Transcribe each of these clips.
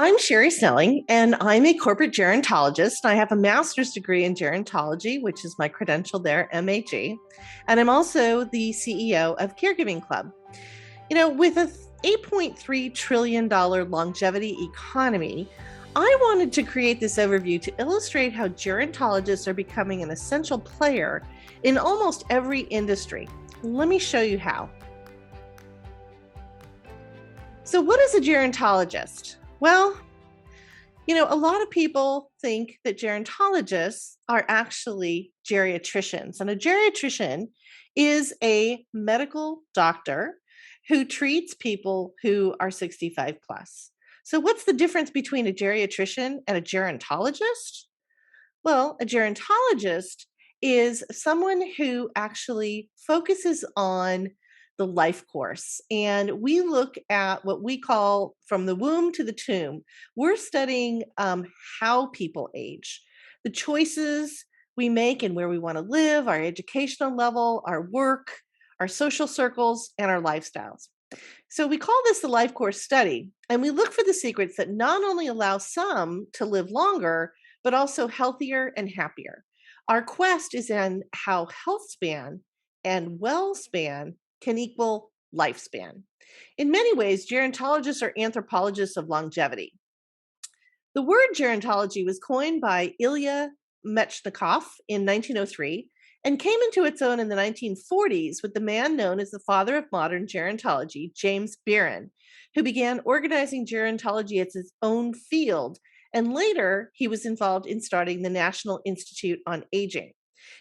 I'm Sherri Snelling, and I'm a corporate gerontologist. I have a master's degree in gerontology, which is my credential there, MAG. And I'm also the CEO of Caregiving Club. With a $8.3 trillion longevity economy, I wanted to create this overview to illustrate how gerontologists are becoming an essential player in almost every industry. Let me show you how. So, what is a gerontologist? Well, a lot of people think that gerontologists are actually geriatricians, and a geriatrician is a medical doctor who treats people who are 65 plus. So, what's the difference between a geriatrician and a gerontologist? Well, a gerontologist is someone who actually focuses on the life course. And we look at what we call from the womb to the tomb. We're studying how people age, the choices we make and where we want to live, our educational level, our work, our social circles, and our lifestyles. So we call this the life course study, and we look for the secrets that not only allow some to live longer, but also healthier and happier. Our quest is in how healthspan and wellspan can equal lifespan. In many ways, gerontologists are anthropologists of longevity. The word gerontology was coined by Ilya Mechnikov in 1903 and came into its own in the 1940s with the man known as the father of modern gerontology, James Beeren, who began organizing gerontology as its own field. And later, he was involved in starting the National Institute on Aging.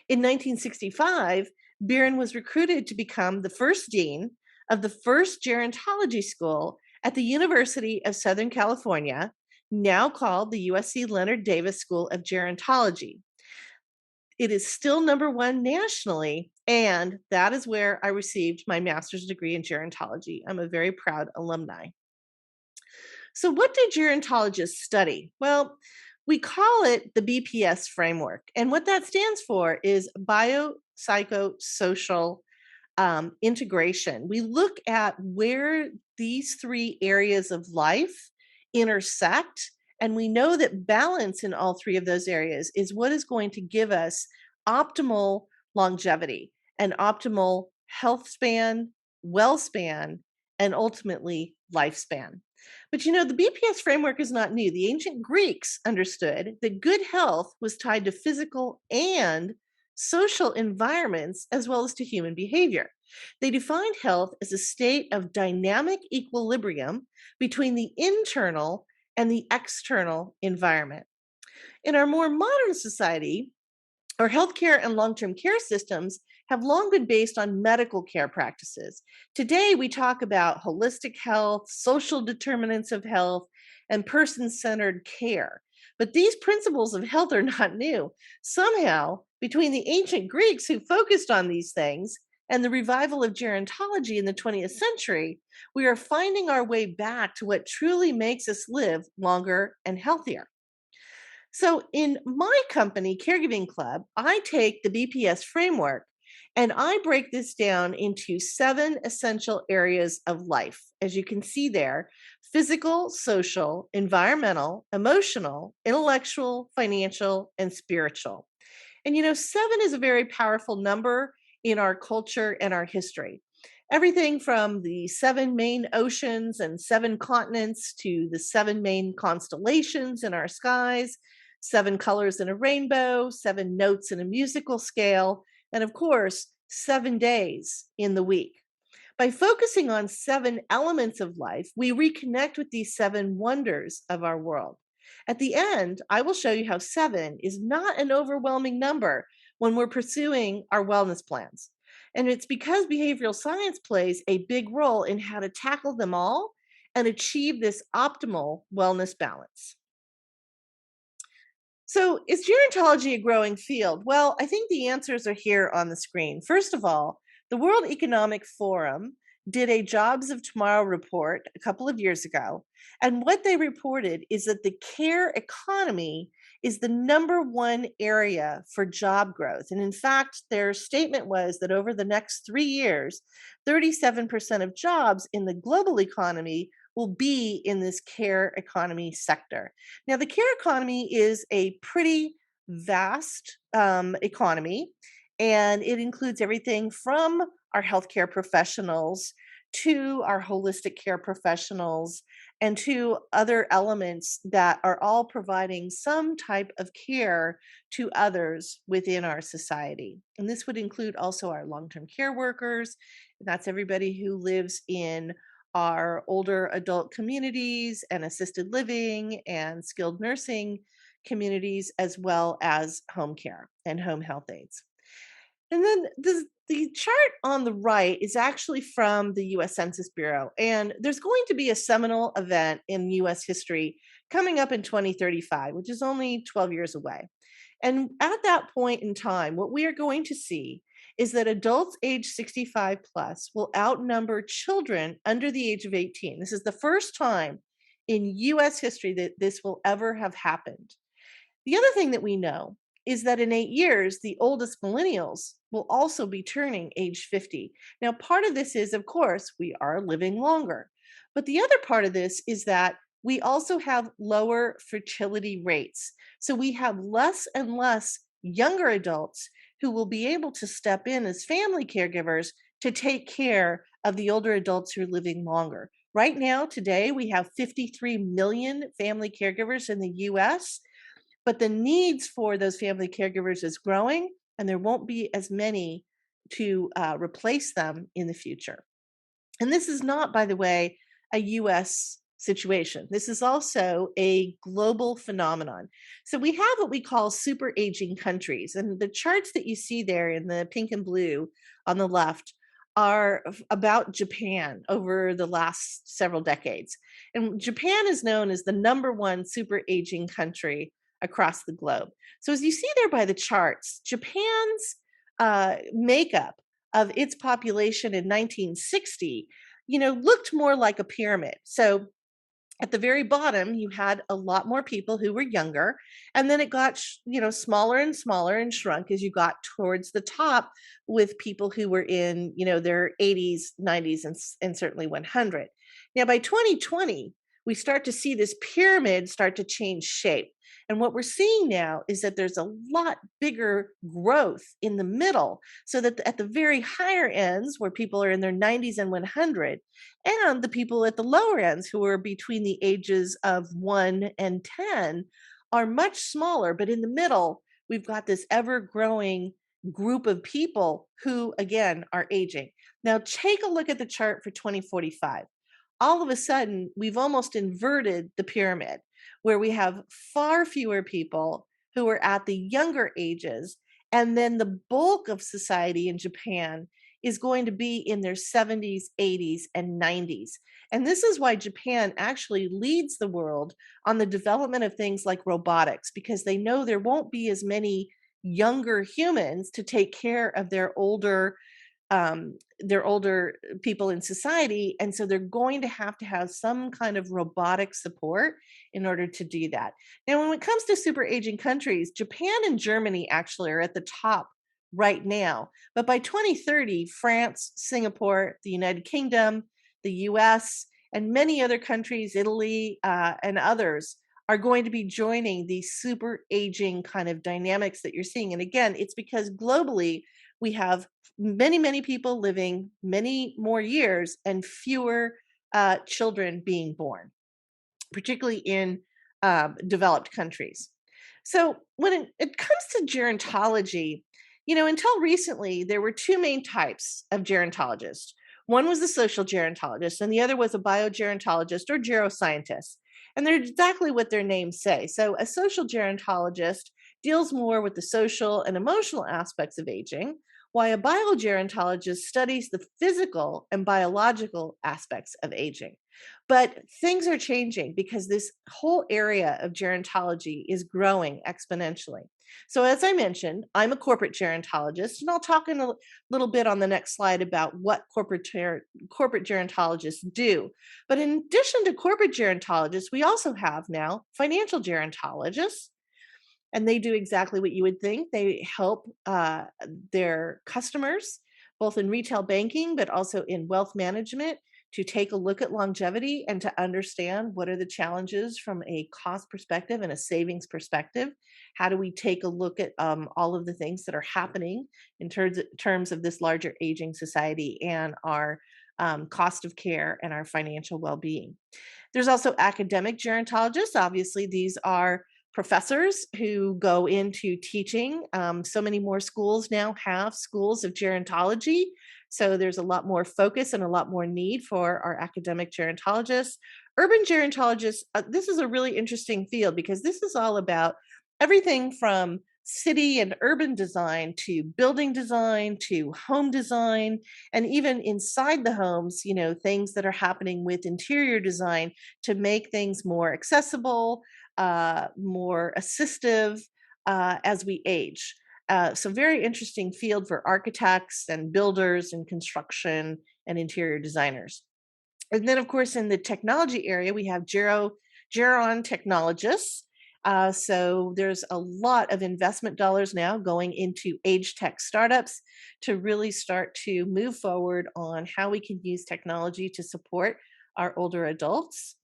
In 1965, Beeren was recruited to become the first dean of the first gerontology school at the University of Southern California, now called the USC Leonard Davis School of Gerontology. It is still number one nationally, and that is where I received my master's degree in gerontology. I'm a very proud alumni. So, what do gerontologists study? Well, we call it the BPS Framework, and what that stands for is biopsychosocial integration. We look at where these three areas of life intersect, and we know that balance in all three of those areas is what is going to give us optimal longevity and optimal health span, well span, and ultimately lifespan. But the BPS framework is not new. The ancient Greeks understood that good health was tied to physical and social environments as well as to human behavior. They defined health as a state of dynamic equilibrium between the internal and the external environment. In our more modern society, our healthcare and long-term care systems have long been based on medical care practices. Today, we talk about holistic health, social determinants of health, and person-centered care. But these principles of health are not new. Somehow, between the ancient Greeks who focused on these things and the revival of gerontology in the 20th century, we are finding our way back to what truly makes us live longer and healthier. So, in my company, Caregiving Club, I take the BPS framework and I break this down into 7 essential areas of life. As you can see there: physical, social, environmental, emotional, intellectual, financial, and spiritual. And 7 is a very powerful number in our culture and our history. Everything from the 7 main oceans and 7 continents to the 7 main constellations in our skies, 7 colors in a rainbow, 7 notes in a musical scale, and of course, 7 days in the week. By focusing on 7 elements of life, we reconnect with these 7 wonders of our world. At the end, I will show you how 7 is not an overwhelming number when we're pursuing our wellness plans. And it's because behavioral science plays a big role in how to tackle them all and achieve this optimal wellness balance. So, is gerontology a growing field? Well, I think the answers are here on the screen. First of all, the World Economic Forum did a Jobs of Tomorrow report a couple of years ago. And what they reported is that the care economy is the number one area for job growth. And in fact, their statement was that over the next 3 years, 37% of jobs in the global economy will be in this care economy sector. Now, the care economy is a pretty vast economy, and it includes everything from our healthcare professionals to our holistic care professionals and to other elements that are all providing some type of care to others within our society. And this would include also our long term care workers. That's everybody who lives in our older adult communities and assisted living and skilled nursing communities, as well as home care and home health aides. And then the chart on the right is actually from the US Census Bureau. And there's going to be a seminal event in US history coming up in 2035, which is only 12 years away. And at that point in time, what we are going to see is that adults age 65 plus will outnumber children under the age of 18. This is the first time in US history that this will ever have happened. The other thing that we know is that in 8 years, the oldest millennials will also be turning age 50. Now, part of this is, of course, we are living longer. But the other part of this is that we also have lower fertility rates. So we have less and less younger adults who will be able to step in as family caregivers to take care of the older adults who are living longer. Right now, today, we have 53 million family caregivers in the US, but the needs for those family caregivers is growing, and there won't be as many to replace them in the future. And this is not, by the way, a US situation. This is also a global phenomenon. So we have what we call super aging countries. And the charts that you see there in the pink and blue on the left are about Japan over the last several decades. And Japan is known as the number one super aging country across the globe. So as you see there by the charts, Japan's makeup of its population in 1960, looked more like a pyramid. So at the very bottom, you had a lot more people who were younger, and then it got, smaller and smaller and shrunk as you got towards the top with people who were in, their 80s, 90s, and certainly 100. Now, by 2020, we start to see this pyramid start to change shape. And what we're seeing now is that there's a lot bigger growth in the middle, so that at the very higher ends, where people are in their 90s and 100, and the people at the lower ends who are between the ages of 1 and 10 are much smaller. But in the middle, we've got this ever growing group of people who, again, are aging. Now, take a look at the chart for 2045. All of a sudden, we've almost inverted the pyramid, where we have far fewer people who are at the younger ages. And then the bulk of society in Japan is going to be in their 70s, 80s, and 90s. And this is why Japan actually leads the world on the development of things like robotics, because they know there won't be as many younger humans to take care of their older people in society, and so they're going to have some kind of robotic support in order to do that. Now, when it comes to super aging countries, Japan and Germany actually are at the top right now, but by 2030, France, Singapore, the United Kingdom, the US, and many other countries, Italy, and others, are going to be joining these super aging kind of dynamics that you're seeing. And again, it's because globally we have many, many people living many more years and fewer children being born, particularly in developed countries. So when it comes to gerontology, until recently, there were two main types of gerontologists. One was the social gerontologist, and the other was a biogerontologist or geroscientist. And they're exactly what their names say. So a social gerontologist deals more with the social and emotional aspects of aging, while a biogerontologist studies the physical and biological aspects of aging. But things are changing because this whole area of gerontology is growing exponentially. So as I mentioned, I'm a corporate gerontologist, and I'll talk in a little bit on the next slide about what corporate gerontologists do. But in addition to corporate gerontologists, we also have now financial gerontologists, and they do exactly what you would think. They help their customers, both in retail banking, but also in wealth management, to take a look at longevity and to understand what are the challenges from a cost perspective and a savings perspective. How do we take a look at all of the things that are happening in terms of this larger aging society and our cost of care and our financial well-being? There's also academic gerontologists. Obviously, these are professors who go into teaching. So many more schools now have schools of gerontology. So there's a lot more focus and a lot more need for our academic gerontologists. Urban gerontologists, this is a really interesting field because this is all about everything from city and urban design to building design to home design, and even inside the homes, things that are happening with interior design to make things more accessible, more assistive as we age. So very interesting field for architects and builders and construction and interior designers. And then, of course, in the technology area, we have gerontologists. So there's a lot of investment dollars now going into age tech startups to really start to move forward on how we can use technology to support our older adults.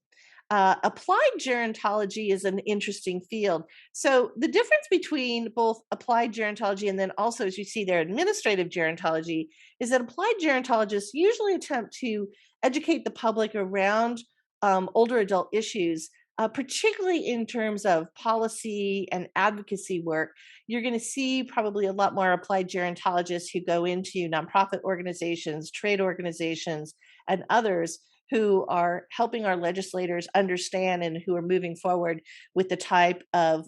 Applied gerontology is an interesting field. So the difference between both applied gerontology and then also, as you see there, administrative gerontology is that applied gerontologists usually attempt to educate the public around older adult issues, particularly in terms of policy and advocacy work. You're going to see probably a lot more applied gerontologists who go into nonprofit organizations, trade organizations, and others who are helping our legislators understand and who are moving forward with the type of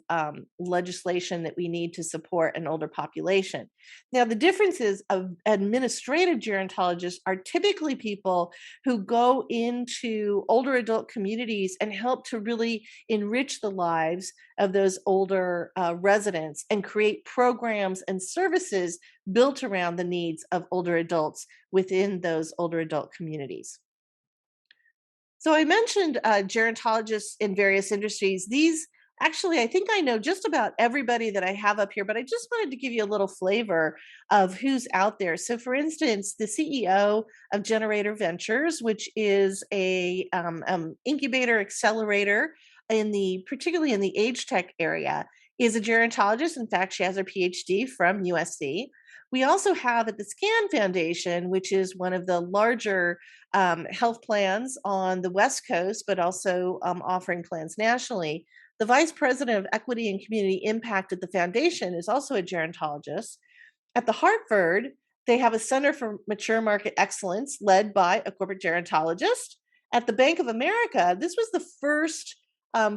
legislation that we need to support an older population. Now, the differences of administrative gerontologists are typically people who go into older adult communities and help to really enrich the lives of those older residents and create programs and services built around the needs of older adults within those older adult communities. So I mentioned gerontologists in various industries. These actually, I think I know just about everybody that I have up here, but I just wanted to give you a little flavor of who's out there. So, for instance, the CEO of Generator Ventures, which is a incubator accelerator particularly in the age tech area, is a gerontologist. In fact, she has her PhD from USC. We also have at the SCAN Foundation, which is one of the larger health plans on the West Coast, but also offering plans nationally. The vice president of equity and community impact at the foundation is also a gerontologist. At the Hartford, they have a Center for Mature Market Excellence led by a corporate gerontologist. At the Bank of America, this was the first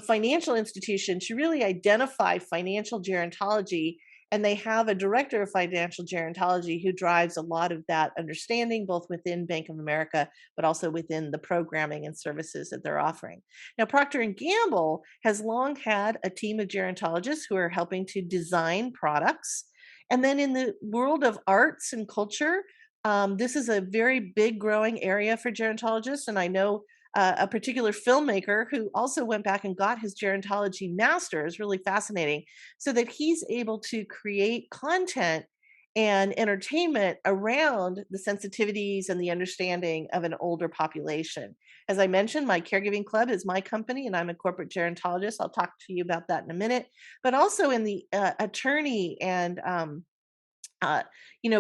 financial institution to really identify financial gerontology, and they have a director of financial gerontology who drives a lot of that understanding, both within Bank of America, but also within the programming and services that they're offering. Now, Procter & Gamble has long had a team of gerontologists who are helping to design products. And then in the world of arts and culture, this is a very big growing area for gerontologists. And I know a particular filmmaker who also went back and got his gerontology master's, really fascinating, so that he's able to create content and entertainment around the sensitivities and the understanding of an older population. As I mentioned, my Caregiving Club is my company, and I'm a corporate gerontologist. I'll talk to you about that in a minute. But also in the attorney and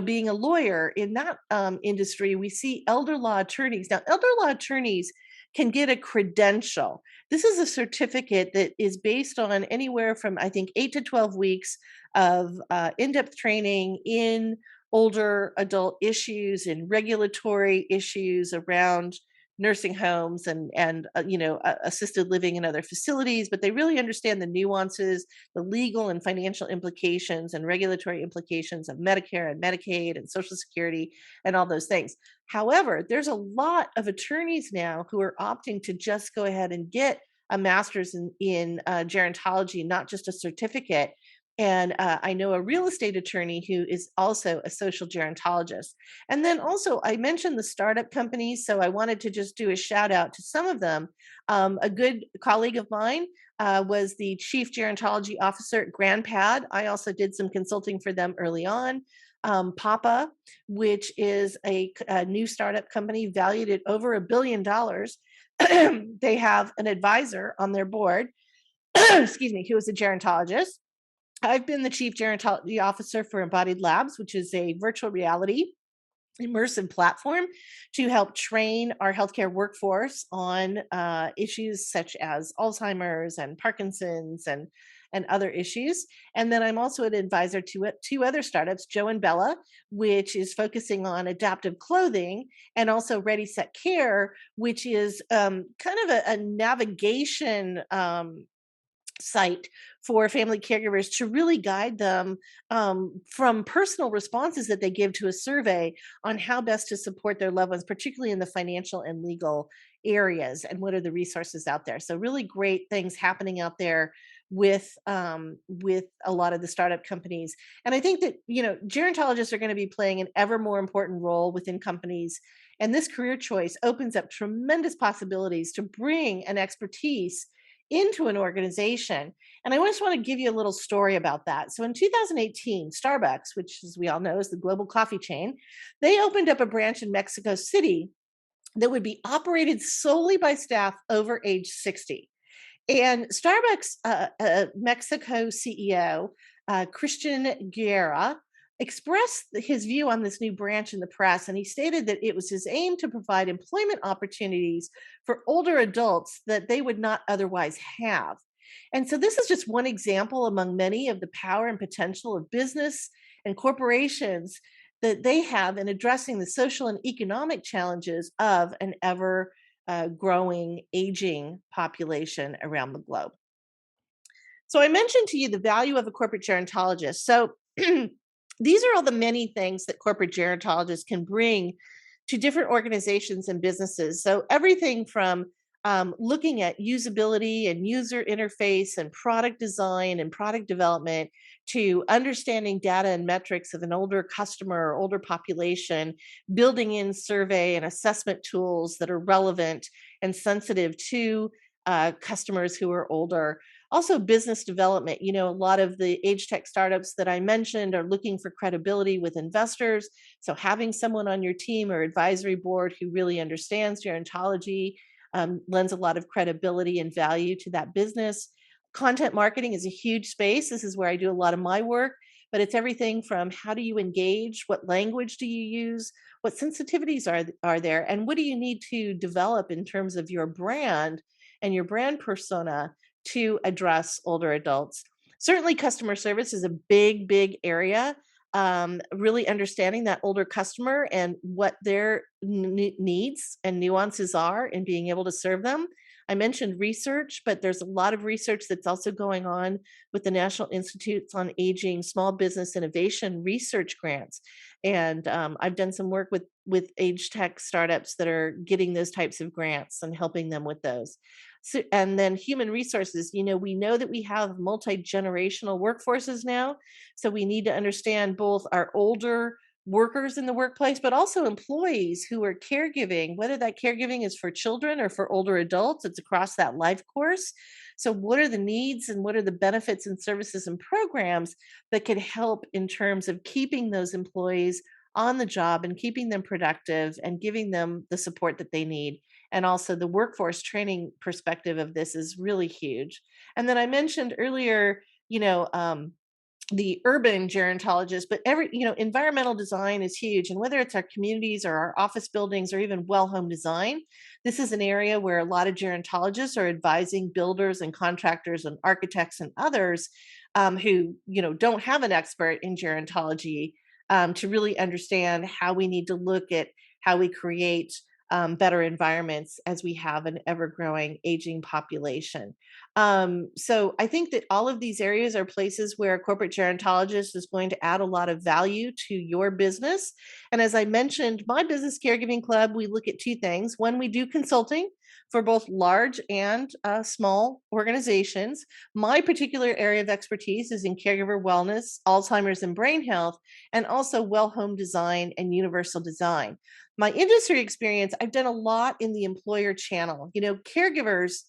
being a lawyer in that industry, we see elder law attorneys. Now, elder law attorneys can get a credential. This is a certificate that is based on anywhere from, I think, 8 to 12 weeks of in-depth training in older adult issues and regulatory issues around nursing homes and assisted living and other facilities, but they really understand the nuances, the legal and financial implications and regulatory implications of Medicare and Medicaid and Social Security and all those things. However, there's a lot of attorneys now who are opting to just go ahead and get a master's in gerontology, not just a certificate. And I know a real estate attorney who is also a social gerontologist. And then also, I mentioned the startup companies, so I wanted to just do a shout out to some of them. A good colleague of mine was the chief gerontology officer at GrandPad. I also did some consulting for them early on. Papa, which is a new startup company valued at over $1 billion. They have an advisor on their board, excuse me, who is a gerontologist. I've been the chief gerontology officer for Embodied Labs, which is a virtual reality immersive platform to help train our healthcare workforce on issues such as Alzheimer's and Parkinson's and other issues. And then I'm also an advisor to two other startups, Joe and Bella, which is focusing on adaptive clothing, and also Ready Set Care, which is kind of a navigation site for family caregivers to really guide them from personal responses that they give to a survey on how best to support their loved ones, particularly in the financial and legal areas, and what are the resources out there. So really great things happening out there with a lot of the startup companies. And I think that, gerontologists are going to be playing an ever more important role within companies, and this career choice opens up tremendous possibilities to bring an expertise into an organization. And I just want to give you a little story about that. So in 2018, Starbucks, which as we all know is the global coffee chain, they opened up a branch in Mexico City that would be operated solely by staff over age 60. And Starbucks Mexico CEO, Christian Guerra, expressed his view on this new branch in the press, and he stated that it was his aim to provide employment opportunities for older adults that they would not otherwise have. And so this is just one example among many of the power and potential of business and corporations that they have in addressing the social and economic challenges of an ever growing aging population around the globe. So I mentioned to you the value of a corporate gerontologist. So these are all the many things that corporate gerontologists can bring to different organizations and businesses. So everything from looking at usability and user interface and product design and product development, to understanding data and metrics of an older customer or older population, building in survey and assessment tools that are relevant and sensitive to customers who are older. Also, business development. A lot of the age tech startups that I mentioned are looking for credibility with investors. So, having someone on your team or advisory board who really understands gerontology lends a lot of credibility and value to that business. Content marketing is a huge space. This is where I do a lot of my work, but it's everything from how do you engage, what language do you use, what sensitivities are there, and what do you need to develop in terms of your brand and your brand persona to address older adults. Certainly, customer service is a big area. Really understanding that older customer and what their needs and nuances are in being able to serve them. I mentioned research, but there's a lot of research that's also going on with the National Institutes on Aging Small Business Innovation Research Grants. And I've done some work with age tech startups that are getting those types of grants and helping them with those. So, and then human resources, we know that we have multi-generational workforces now. So we need to understand both our older workers in the workplace, but also employees who are caregiving, whether that caregiving is for children or for older adults. It's across that life course. So what are the needs and what are the benefits and services and programs that could help in terms of keeping those employees on the job and keeping them productive and giving them the support that they need? And also the workforce training perspective of this is really huge. And then I mentioned earlier, the urban gerontologist, but environmental design is huge. And whether it's our communities or our office buildings or even well home design, this is an area where a lot of gerontologists are advising builders and contractors and architects and others who, don't have an expert in gerontology, to really understand how we need to look at how we create better environments as we have an ever growing aging population. So I think that all of these areas are places where a corporate gerontologist is going to add a lot of value to your business. And as I mentioned, my business caregiving club, we look at two things. One, we do consulting for both large and small organizations. My particular area of expertise is in caregiver wellness, Alzheimer's and brain health, and also well home design and universal design. My industry experience, I've done a lot in the employer channel. Caregivers,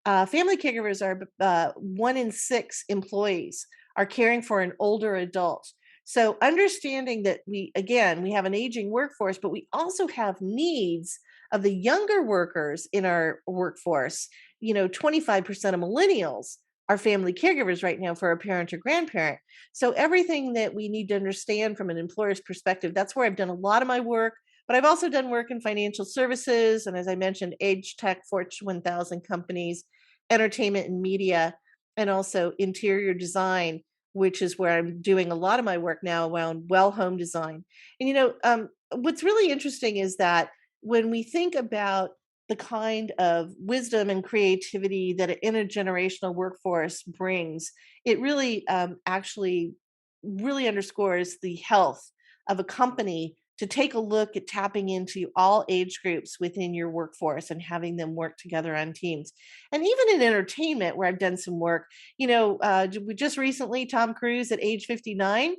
family caregivers are 1 in 6 employees are caring for an older adult. So understanding that we have an aging workforce, but we also have needs of the younger workers in our workforce. 25% of millennials are family caregivers right now for a parent or grandparent. So everything that we need to understand from an employer's perspective, that's where I've done a lot of my work. But I've also done work in financial services, and as I mentioned, age tech, Fortune 1000 companies, entertainment and media, and also interior design, which is where I'm doing a lot of my work now around home design. And what's really interesting is that when we think about the kind of wisdom and creativity that an intergenerational workforce brings, it really actually really underscores the health of a company to take a look at tapping into all age groups within your workforce and having them work together on teams. And even in entertainment, where I've done some work, just recently, Tom Cruise at age 59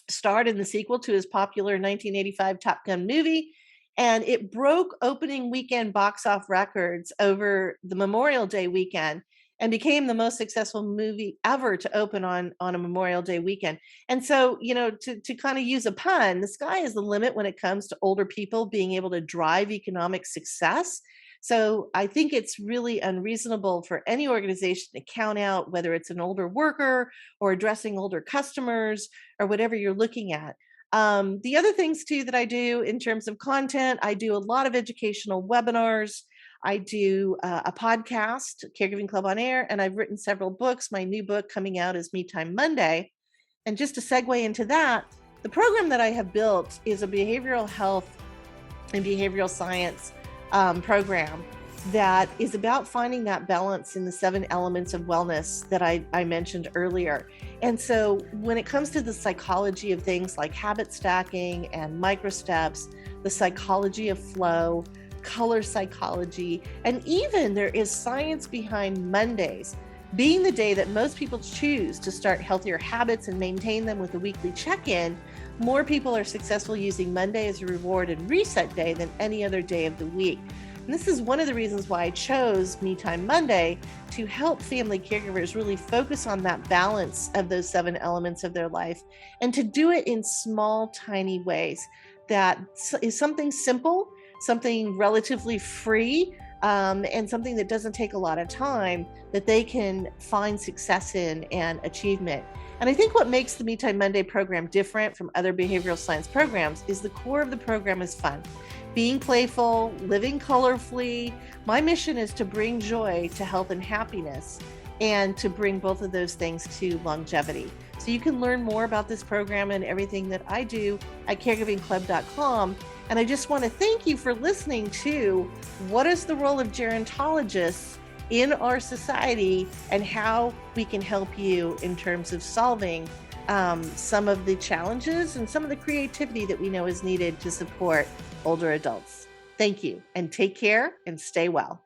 starred in the sequel to his popular 1985 Top Gun movie. And it broke opening weekend box office records over the Memorial Day weekend and became the most successful movie ever to open on a Memorial Day weekend. And so, to kind of use a pun, the sky is the limit when it comes to older people being able to drive economic success. So I think it's really unreasonable for any organization to count out whether it's an older worker or addressing older customers or whatever you're looking at. The other things too that I do in terms of content, I do a lot of educational webinars. I do a podcast, Caregiving Club on Air, and I've written several books. My new book coming out is Me Time Monday. And just to segue into that, the program that I have built is a behavioral health and behavioral science program that is about finding that balance in the 7 elements of wellness that I mentioned earlier. And so when it comes to the psychology of things like habit stacking and micro steps, the psychology of flow, color psychology, and even there is science behind Mondays being the day that most people choose to start healthier habits and maintain them with a weekly check-in. More people are successful using Monday as a reward and reset day than any other day of the week. And this is one of the reasons why I chose Me Time Monday, to help family caregivers really focus on that balance of those 7 elements of their life, and to do it in small, tiny ways. That is something simple, something relatively free, and something that doesn't take a lot of time, that they can find success in and achievement. And I think what makes the Me Time Monday program different from other behavioral science programs is the core of the program is fun. Being playful, living colorfully. My mission is to bring joy to health and happiness, and to bring both of those things to longevity. So you can learn more about this program and everything that I do at caregivingclub.com. And I just want to thank you for listening to what is the role of gerontologists in our society and how we can help you in terms of solving some of the challenges and some of the creativity that we know is needed to support older adults. Thank you, and take care and stay well.